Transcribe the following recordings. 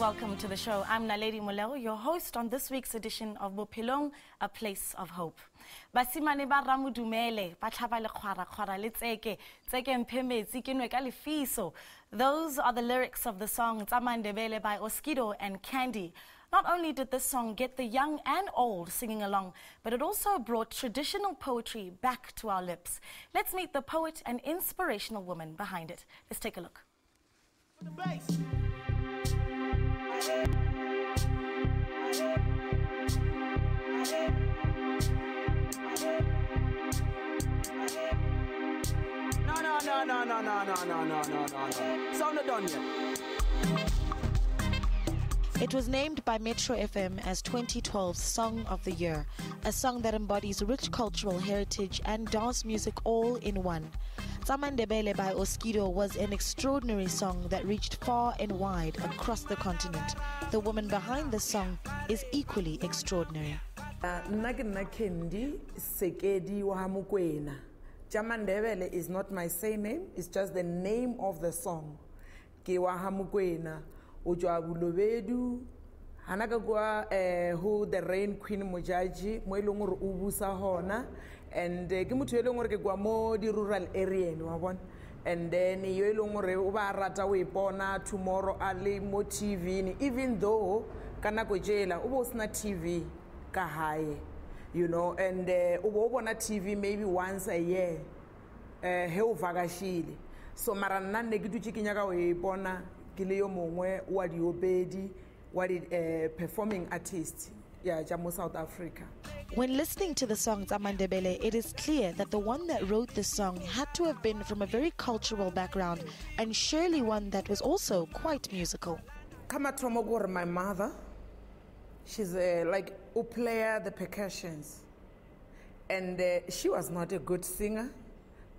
welcome to the show. I'm Naledi Molero, your host on this week's edition of Bophelong, A Place of Hope. Basimane ba ramudumele, ba tlhaba le khwara le tseke mphemetsi ke nwe ka lefiso. Those are the lyrics of the song Tsamandebele by Oskido and Candy. Not only did this song get the young and old singing along, but it also brought traditional poetry back to our lips. Let's meet the poet and inspirational woman behind it. Let's take a look. The bass. No. Sound not done yet. It was named by Metro FM as 2012's Song of the Year, a song that embodies rich cultural heritage and dance music all in one. Tsamandebele by Oskido was an extraordinary song that reached far and wide across the continent. The woman behind the song is equally extraordinary. Kendi sepedi wa hamukwena. Tsamandebele is not my surname, it's just the name of the song. Ke wa hamukwena. Ujwa bulobedu hanaka kwa who the rain queen mojaji mo ilongore ubusa hona and ke motho elongore ke kwa mo di rural area ni wa bona and then yo elongore o ba rata we bona tomorrow ali mo TV ni even though kana go jela o bo sna TV ka hae you know and o bo bona TV maybe once a year he o vakashile so mara nna ne ke dutse ke nyaka we bona performing artist South Africa. When listening to the song Tsamandebele, it is clear that the one that wrote this song had to have been from a very cultural background and surely one that was also quite musical. Kamatromogor, my mother, she's like a player the percussions and she was not a good singer.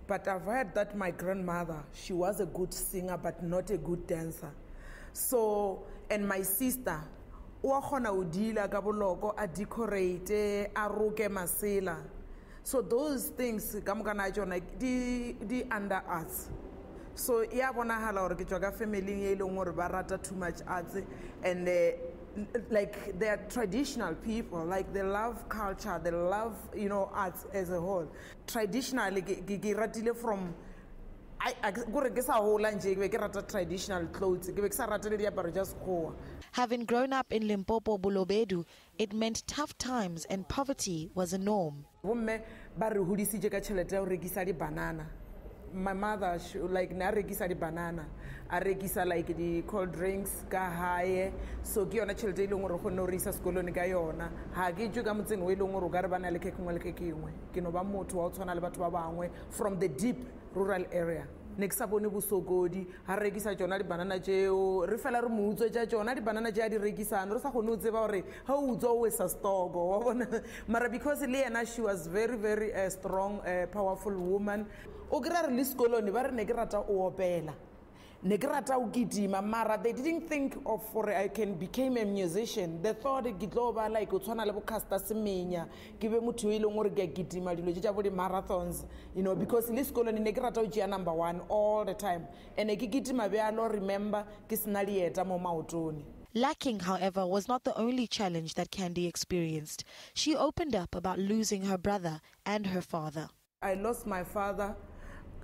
But I've heard that my grandmother, she was a good singer, but not a good dancer. So, and my sister, uakhona udila kaboloko a decorate a roke masela. So those things kamukana jona di under arts. So iya bonahala hore ke tswa ka family e leng hore ba rata too much arts and like they're traditional people, like they love culture, they love, you know, arts as a whole. Traditionally, from traditional clothes. Having grown up in Limpopo, Bulobedu, it meant tough times and poverty was a norm. My mother, she, like, na regisa di banana, I regisa like the cold drinks, ka hae, so kiona children ilongoro kono risa skolo ni kayona, hagi juga mutsin we ilongoro garabana le kekungwe kino ba motho wa tswana le batho ba bangwe from the deep rural area. Next abone busogodi ha regisa jona di banana jeo re fela re mutso ja jona di banana ja di regisana re sa gone o tseba hore ha o utso o sa stogo wa bona mara because le yena she was very strong powerful woman o kra re le skolone ba re ne ke rata o opela ne ke rata o kitima mara they didn't think of for I can become a musician. They thought ke tloba like o tshwana le bo Caster Semenya ke be motho ile ngore ke kitima dilo tja bo di marathons, you know, because le skolone ne ke rata o jia number 1 all the time and ke kitima be alo remember ke sna lieta mo maotoni. Lacking, however, was not the only challenge that Candy experienced. She opened up about losing her brother and her father. I lost my father.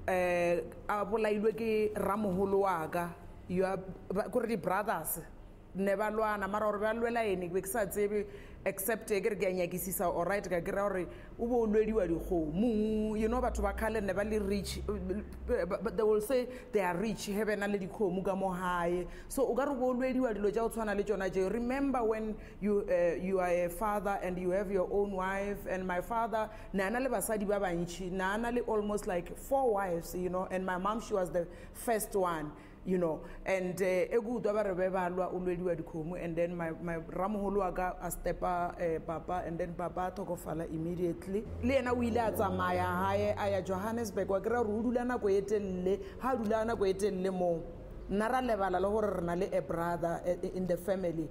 Abolailwe ke ramoholo wa ka you are gore brothers never lwana mara re ba lwela ene ke sa tsebe except ke re ke nyakisisa all right ka kira hore o bo lwediwa dikgomo you know batho ba khale ne ba le rich but they will say they are rich heaven le dikgomo ka mo hae so o ka re bo lwediwa dilo ja o tshwana le tsona je remember when you are a father and you have your own wife and my father nana le basadi ba bantshi nana le almost like 4 wives, you know, and my mom, she was the first one, you know, and and then my ramoholo aga a stepa papa and then papa tokofala immediately le ena o ile a tsamaya hae a ya Johannesburg wa kra rudula na go etelle ha dula na go etelle mo nara lebala le hore rena le a brother in the family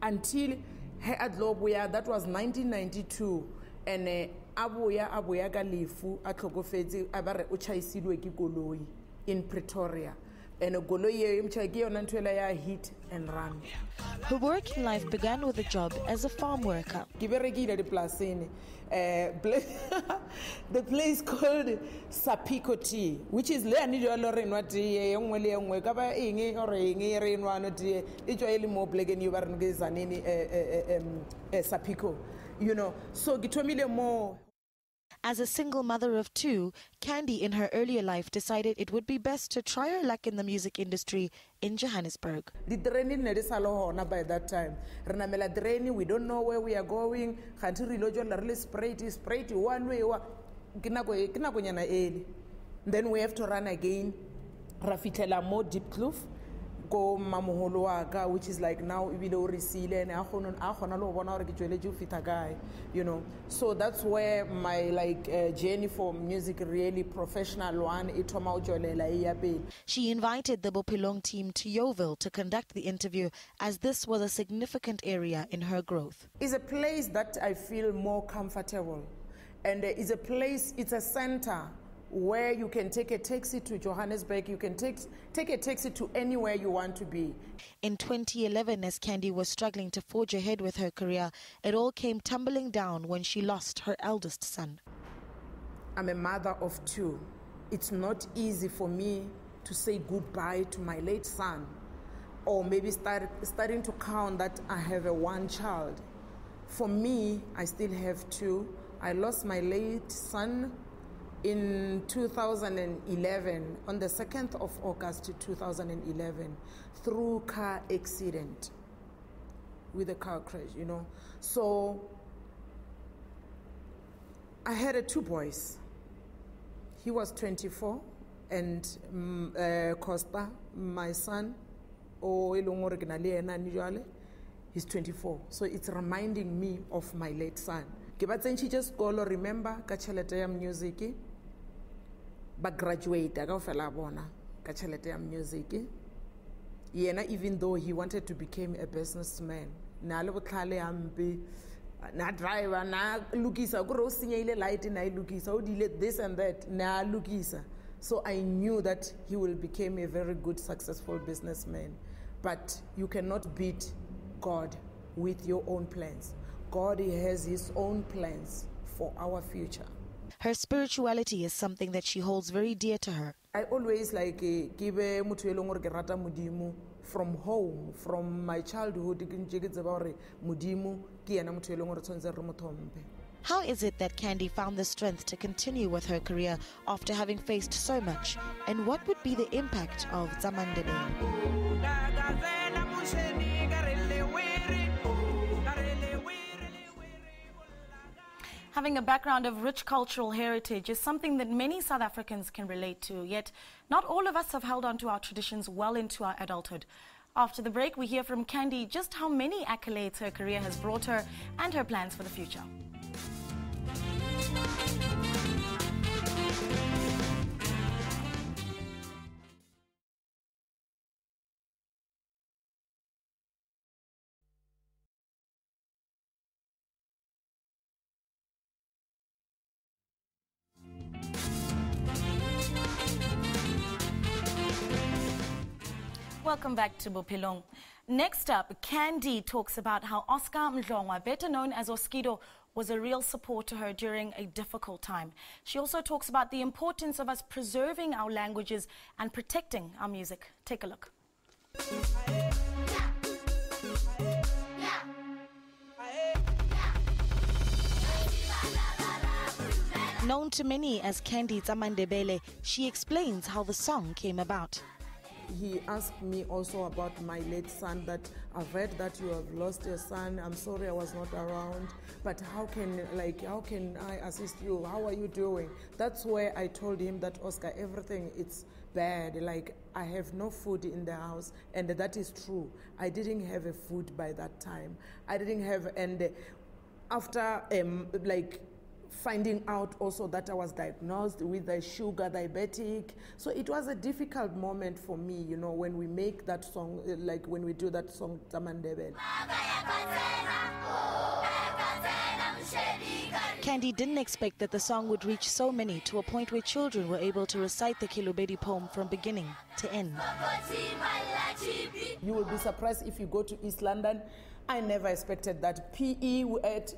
until he adlobuya that was 1992 and abuya ka lefu a tlhokofetse a ba re o chaisilwe ke koloi in Pretoria and goloi eo mtšha ke yona ntho ela ya hit and run. Her working life began with a job as a farm worker. Ke berekile diplasini. The place called Sapiko Tea, which is le ani jalo re nwa tea e nngwe le e nngwe ka ba eng or eng e re nwa no tea e tswa ile mo blekeni ba re ngeza nini Sapiko, you know. So ke thomile mo. As a single mother of two, Candy in her earlier life decided it would be best to try her luck in the music industry in Johannesburg. The training ne salo hona by that time. Re namela training, we don't know where we are going. Khanti re lo jola re sprayed one way wa ke nako nyana eli. Then we have to run again. Ra fitlela mo Deep Kloof go mamoholo wa ka, which is like now ebile o resile and a gona lo bona hore ke tsweletse o fita kae, you know. So that's where my like journey for music, really professional one, it thoma o tswelela e ya pele. She invited the Bophelong team to Yeoville to conduct the interview, as this was a significant area in her growth. It's a place that I feel more comfortable, and it's a place, it's a center where you can take a taxi to Johannesburg, you can take a taxi to anywhere you want to be. In 2011, as Candy was struggling to forge ahead with her career, it all came tumbling down when she lost her eldest son. I'm a mother of two. It's not easy for me to say goodbye to my late son, or maybe starting to count that I have one child. For me, I still have two. I lost my late son in 2011, on the 2nd of August 2011, through car accident, with a car crash, you know. So I had two boys. He was 24, and Costa, my son, he's 24. So it's reminding me of my late son. Just go remember ka tšhelete ya music, ba graduate ka ofela bona ka tšhelete ya music. Yena, even though he wanted to become a businessman, na le botlhale ampe, na driver, na lukisa go ro senyile light na lukisa o dile this and that na lukisa. So I knew that he will become a very good, successful businessman. But you cannot beat God with your own plans. God has his own plans for our future. Her spirituality is something that she holds very dear to her. I always like give muthu elong gore ke rata modimo from home, from my childhood. Modimo ke yena muthu elong gore tshwantse re mo thompe. How is it that Candy found the strength to continue with her career after having faced so much? And what would be the impact of Zamandebele? Having a background of rich cultural heritage is something that many South Africans can relate to, yet not all of us have held on to our traditions well into our adulthood. After the break, we hear from Candy just how many accolades her career has brought her and her plans for the future. Welcome back to Bophelong. Next up, Candy talks about how Oscar Mdlongwa, better known as Oskido, was a real support to her during a difficult time. She also talks about the importance of us preserving our languages and protecting our music. Take a look. Known to many as Candy Zamandebele, she explains how the song came about. He asked me also about my late son, that I've heard that you have lost your son. I'm sorry I was not around, but how can I assist you? How are you doing? That's where I told him that, Oscar, everything it's bad. Like, I have no food in the house, and that is true. I didn't have a food by that time. I didn't have, and after finding out also that I was diagnosed with a sugar diabetic. So it was a difficult moment for me, you know, when we make that song, when we do that song, Zamandebele. Candy didn't expect that the song would reach so many, to a point where children were able to recite the Kilobedi poem from beginning to end. You will be surprised if you go to East London. I never expected that. PE at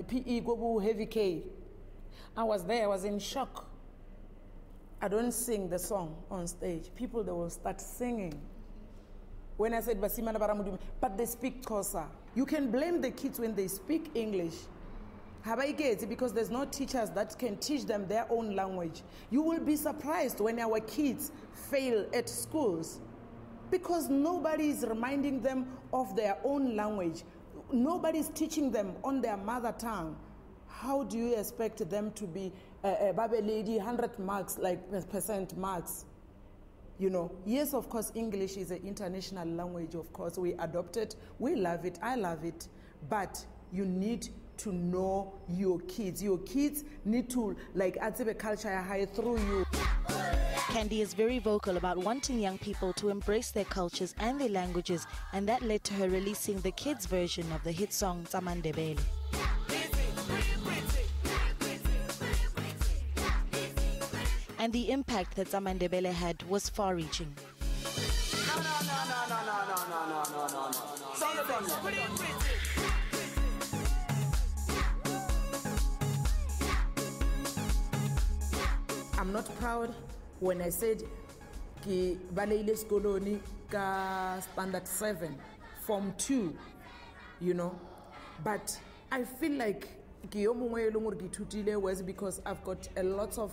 PE Gobu Heavy K. I was there, I was in shock. I don't sing the song on stage. People, they will start singing. When I said Basimana Baramudu, but they speak Xhosa. You can blame the kids when they speak English. Because there's no teachers that can teach them their own language. You will be surprised when our kids fail at schools because nobody is reminding them of their own language. Nobody is teaching them on their mother tongue. How do you expect them to be Babe Lady 100 marks, like percent marks? You know, yes, of course, English is an international language, of course. We adopt it, we love it, I love it. But you need to know your kids. Your kids need to, like, add the culture high through you. Candy is very vocal about wanting young people to embrace their cultures and their languages, and that led to her releasing the kids' version of the hit song Tsamandebele. And the impact that Tsamandebele had was far-reaching. I'm not proud when I said ki baleile skoloni ka standard 7 form 2, you know, but I feel like was because I've got a lot of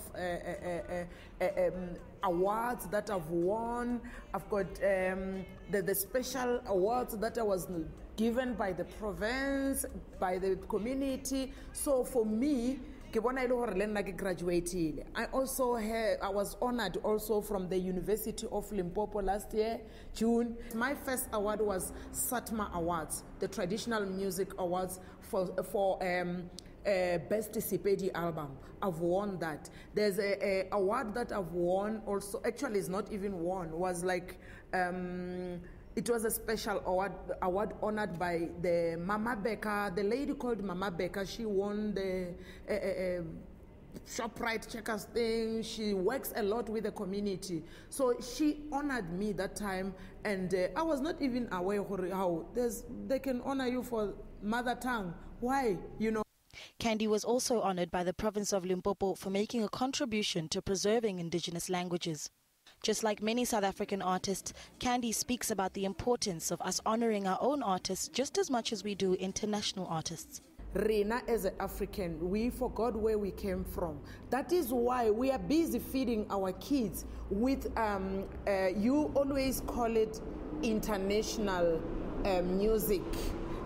awards that I've won. I've got the special awards that I was given by the province, by the community. So for me, I was honored also from the University of Limpopo last year, June. My first award was Satma Awards, the Traditional Music Awards for Best Sepedi album. I've won that. There's a award that I've won also, actually it's not even won, was like, it was a special award honored by the Mama Becca, the lady called Mama Becca. She won the ShopRite Checkers thing. She works a lot with the community. So she honored me that time, and I was not even aware how they can honor you for mother tongue. Why? You know. Candy was also honored by the province of Limpopo for making a contribution to preserving indigenous languages. Just like many South African artists, Candy speaks about the importance of us honoring our own artists just as much as we do international artists. Rena, as an African, we forgot where we came from. That is why we are busy feeding our kids with, you always call it international music.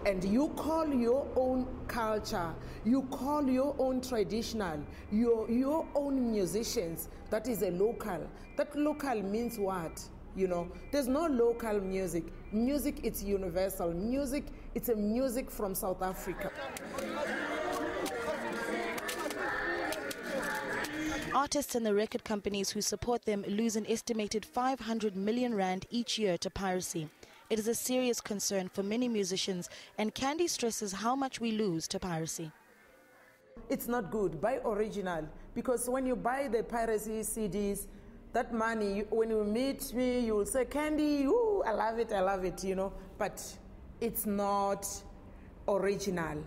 And you call your own culture, you call your own traditional, your own musicians. That is a local. That local means what? You know, there's no local music. Music, it's universal. Music, it's a music from South Africa. Artists and the record companies who support them lose an estimated 500 million rand each year to piracy. It is a serious concern for many musicians, and Candy stresses how much we lose to piracy. It's not good. Buy original, because when you buy the piracy CDs, that money, when you meet me, you will say, Candy, ooh, I love it, you know, but it's not original.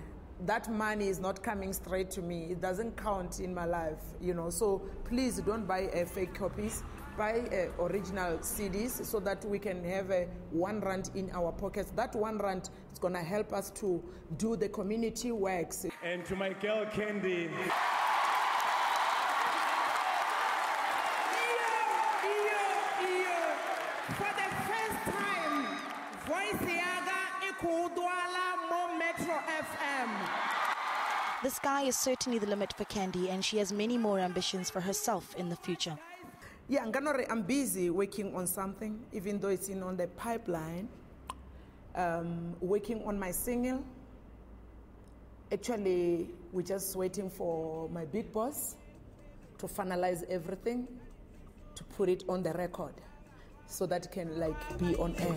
That money is not coming straight to me. It doesn't count in my life, you know, so please don't buy fake copies. Buy original CDs so that we can have R1 in our pockets. That R1 is going to help us to do the community works. And to my girl Candy. For the first time, Voice Yaga Ikudwala Mo Metro FM. The sky is certainly the limit for Candy, and she has many more ambitions for herself in the future. Yeah, I'm busy working on something, even though it's on the pipeline. Working on my single. Actually, we're just waiting for my big boss to finalize everything, to put it on the record, so that it can be on air.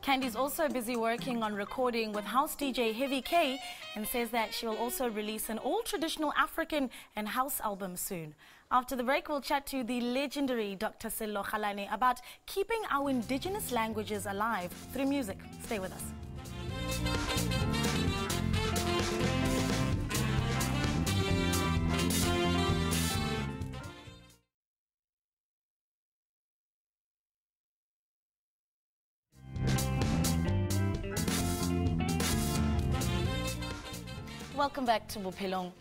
Candy's also busy working on recording with house DJ Heavy K and says that she will also release an all-traditional African and house album soon. After the break, we'll chat to the legendary Dr. Sello Kgalane about keeping our indigenous languages alive through music. Stay with us. Welcome back to Bophelong.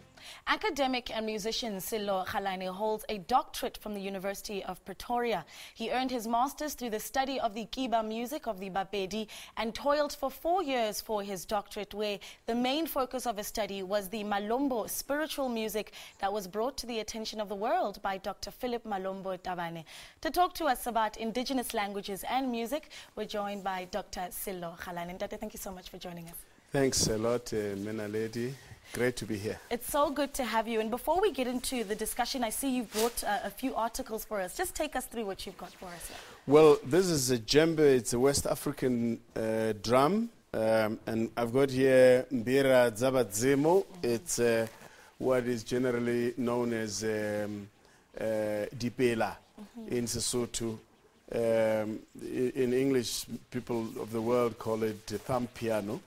Academic and musician Sello Kgalane holds a doctorate from the University of Pretoria. He earned his master's through the study of the Kiba music of the Bapedi and toiled for 4 years for his doctorate, where the main focus of his study was the Malombo spiritual music that was brought to the attention of the world by Dr. Philip Malombo Tabane. To talk to us about indigenous languages and music, we're joined by Dr. Sello Kgalane. Dr. Thank you so much for joining us. Thanks a lot, Mena Lady. Great to be here. It's so good to have you. And before we get into the discussion, I see you've brought a few articles for us. Just take us through what you've got for us here. Well, this is a djembe. It's a West African drum. And I've got here Mbira Zabadzemo. It's what is generally known as Dipela in Sesotho. In English, people of the world call it thumb piano.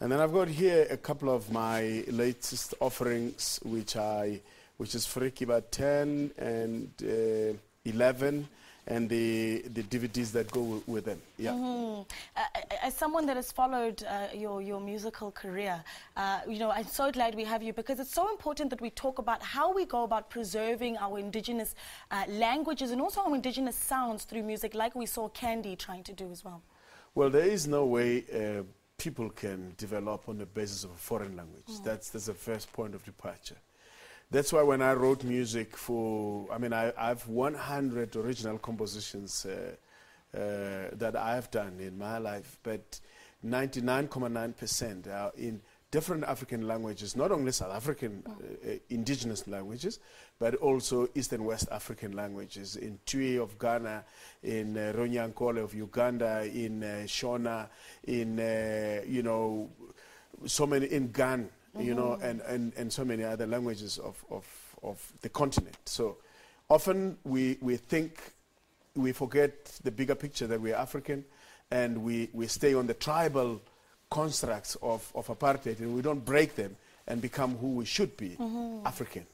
And then I've got here a couple of my latest offerings, which is Frekiba 10 and 11, and the DVDs that go with them. Yeah. As someone that has followed your musical career, I'm so glad we have you, because it's so important that we talk about how we go about preserving our indigenous languages and also our indigenous sounds through music, like we saw Candy trying to do as well. Well, there is no way people can develop on the basis of a foreign language. That's the first point of departure. That's why when I wrote music I've 100 original compositions that I have done in my life, but 99.9% are in different African languages, not only South African indigenous languages, but also East and West African languages, in Twi of Ghana, in Ronyankole of Uganda, in Shona, in, so many, in Gan, and so many other languages of the continent. So often we forget the bigger picture that we're African, and we stay on the tribal constructs of apartheid, and we don't break them and become who we should be, African.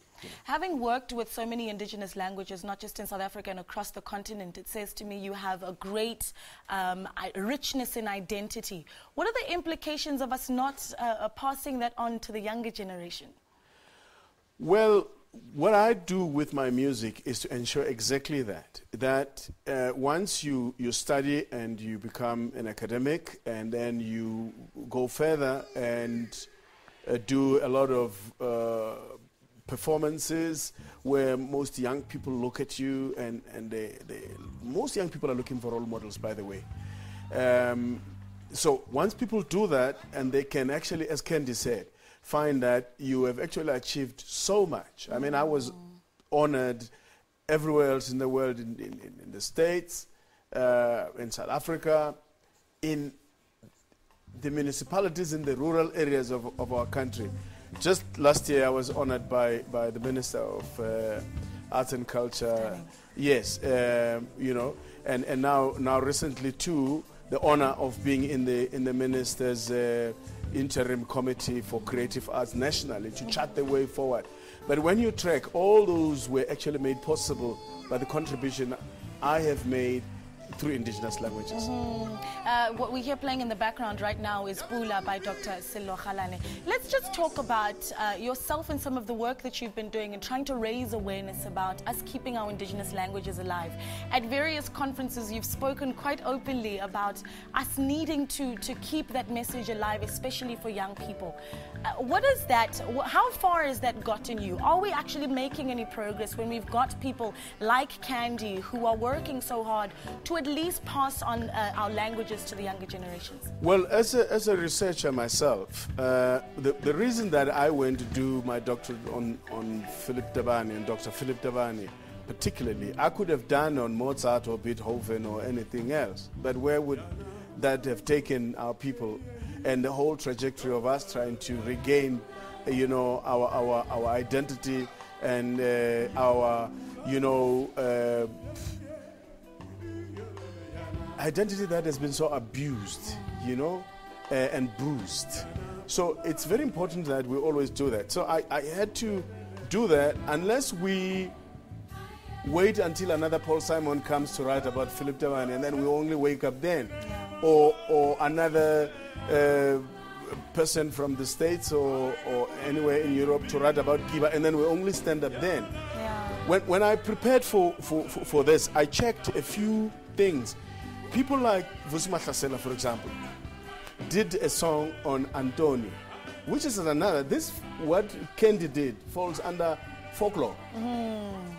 Having worked with so many indigenous languages, not just in South Africa and across the continent, it says to me you have a great richness in identity. What are the implications of us not passing that on to the younger generation? Well, what I do with my music is to ensure exactly that once you study and you become an academic, and then you go further and do a lot of performances where most young people look at you, and most young people are looking for role models, by the way. So once people do that, and they can actually, as Candy said, find that you have actually achieved so much. I mean, I was honored everywhere else in the world, in the States, in South Africa, in the municipalities in the rural areas of our country. Just last year, I was honored by the Minister of Arts and Culture. Yes, and now recently too, the honor of being in the Minister's interim committee for creative arts nationally to chart the way forward. But when you track, all those were actually made possible by the contribution I have made through indigenous languages. What we hear playing in the background right now is Pula by Dr. Sello Kgalane. Let's just talk about yourself and some of the work that you've been doing and trying to raise awareness about us keeping our indigenous languages alive. At various conferences, you've spoken quite openly about us needing to keep that message alive, especially for young people. What is that? How far has that gotten you? Are we actually making any progress when we've got people like Candy who are working so hard to at least pass on our languages to the younger generations? Well, as a researcher myself, the reason that I went to do my doctorate on Philip Tabane and Dr. Philip Tabane particularly, I could have done on Mozart or Beethoven or anything else, but where would that have taken our people and the whole trajectory of us trying to regain, you know, our identity and our, you know, identity that has been so abused, you know, and bruised. So it's very important that we always do that. So I had to do that unless we wait until another Paul Simon comes to write about Philip Tabane and then we only wake up then. Or another person from the States or anywhere in Europe to write about Kiba and then we only stand up then. When I prepared for this, I checked a few things. People like Vusima Hlasela, for example, did a song on Antoni, which is another. This, what Kendi did, falls under folklore.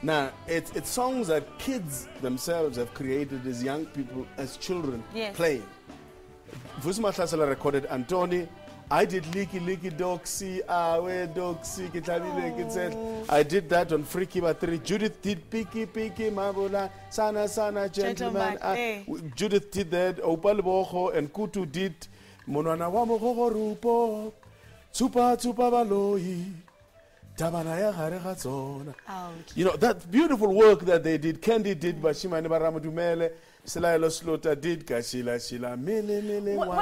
Now, it's songs that kids themselves have created as young people, as children, playing. Vusima Hlasela recorded Antoni. I did Liki Liki Doxy, Awe Doxy, Kitabile. I did that on Freaky Battery. Judith did Piki Piki, Mabula, Sana Sana, Gentleman. Judith did that. Opal Boho and Kutu did Monana Wamo Rupo, Tupa Tupa Baloi, Tabanaya Harehatzona. You know, that beautiful work that they did, Kendi did, Bashima Nebaramadumele. What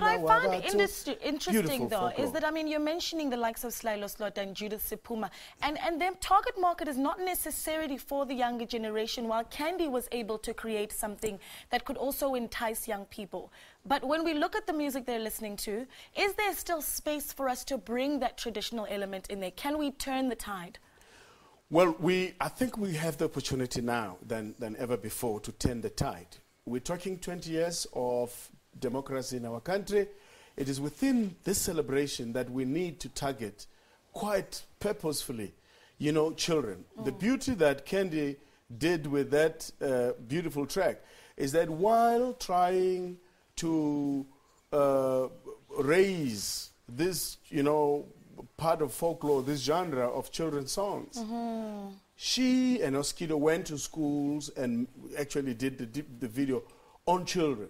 I find interesting though is that, I mean, you're mentioning the likes of Slylo Slot and Judith Sepuma, and their target market is not necessarily for the younger generation, while Candy was able to create something that could also entice young people. But when we look at the music they're listening to, is there still space for us to bring that traditional element in there? Can we turn the tide? Well, I think we have the opportunity now than ever before to turn the tide. We're talking 20 years of democracy in our country. It is within this celebration that we need to target quite purposefully, you know, children. The beauty that Kendi did with that beautiful track is that while trying to raise this, you know, part of folklore, this genre of children's songs, she and Oskido went to schools and actually did the video on children.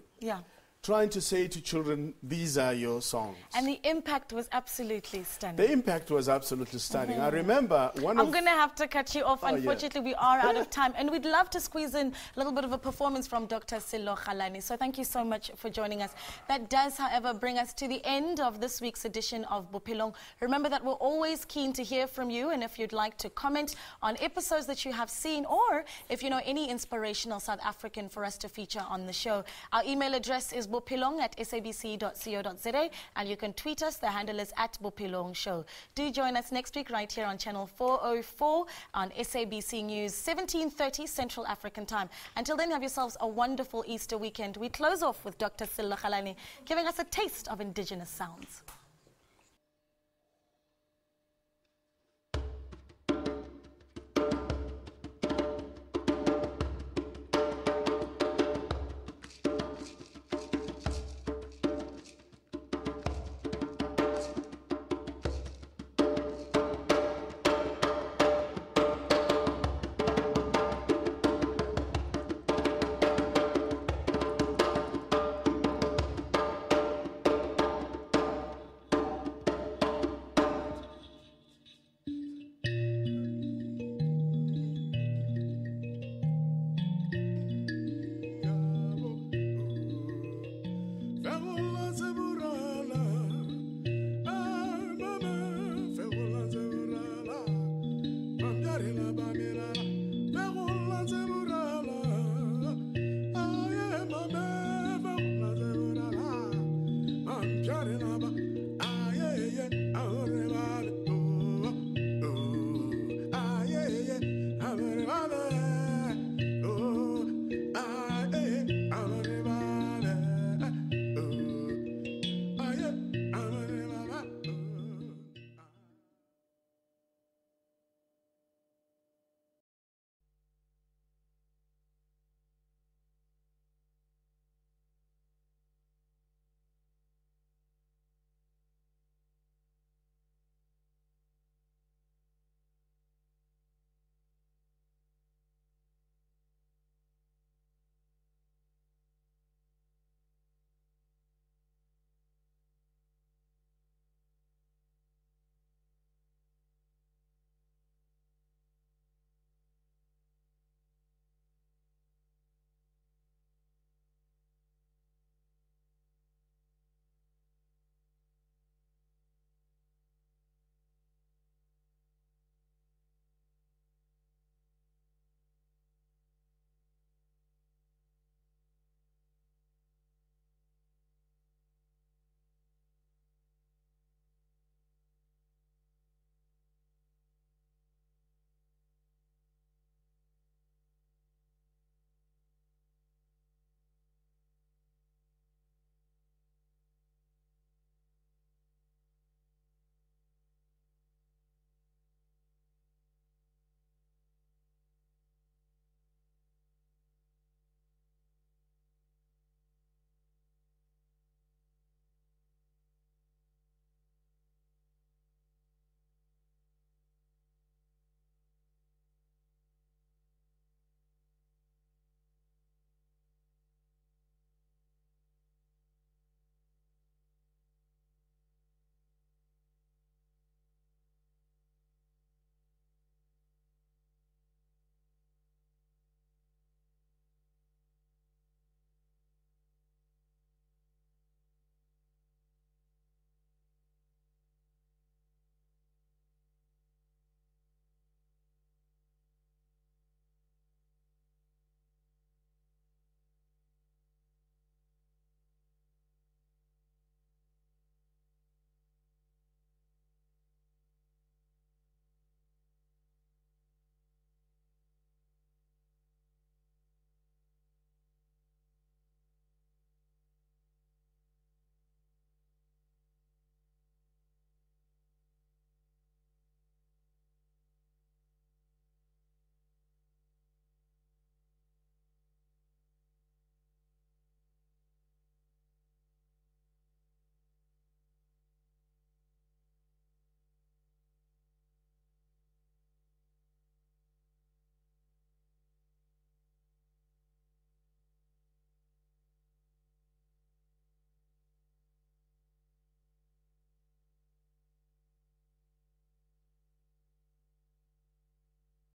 Trying to say to children, these are your songs. And the impact was absolutely stunning. The impact was absolutely stunning. I remember one I'm going to have to cut you off. Unfortunately, we are out of time. And we'd love to squeeze in a little bit of a performance from Dr. Sello Kgalane. So thank you so much for joining us. That does, however, bring us to the end of this week's edition of Bophelong. Remember that we're always keen to hear from you. And if you'd like to comment on episodes that you have seen, or if you know any inspirational South African for us to feature on the show, our email address is bophelong@sabc.co.za, and you can tweet us. The handle is @Bophelong Show. Do join us next week right here on channel 404 on SABC News, 17:30 Central African Time. Until then, have yourselves a wonderful Easter weekend. We close off with Dr. Sello Kgalane giving us a taste of indigenous sounds.